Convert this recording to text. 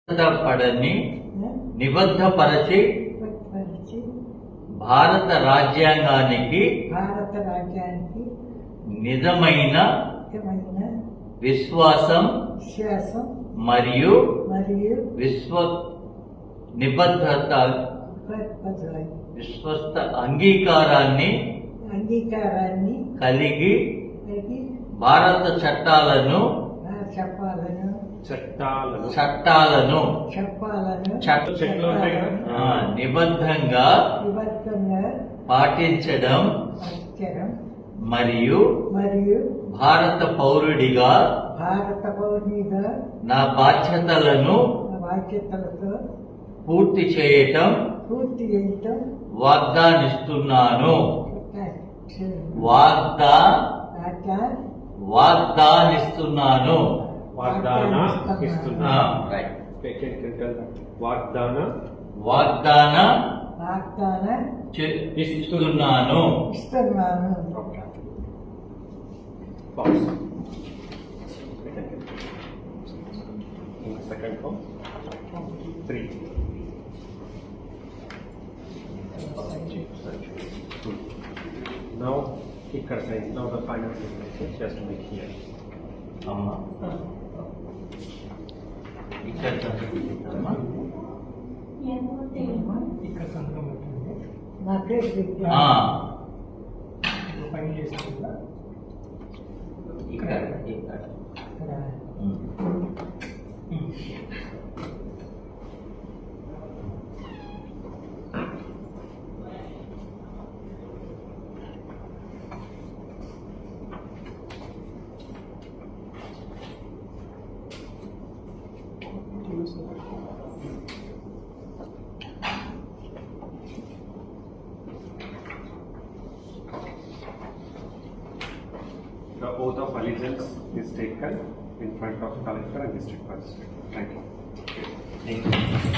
పడని నిబద్ధపరచి భారత రాజ్యాంగానికి నిజమైన విశ్వాసం మరియు విశ్వస్త అంగీకారాన్ని కలిగి భారత చట్టాలను నిబద్ధంగా పాటించడం మరియు భారత పౌరుడిగా నా బాధ్యతలను పూర్తి చేయటం వాగ్దానిస్తున్నాను. వాగ్దానిస్తున్నాను. ఇస్తున్నాను. Second form 3. Now ఇక్కడ science now the final signature just to make here. ఇక్కడ The oath of allegiance is taken in front of collector and district magistrate. Thank you.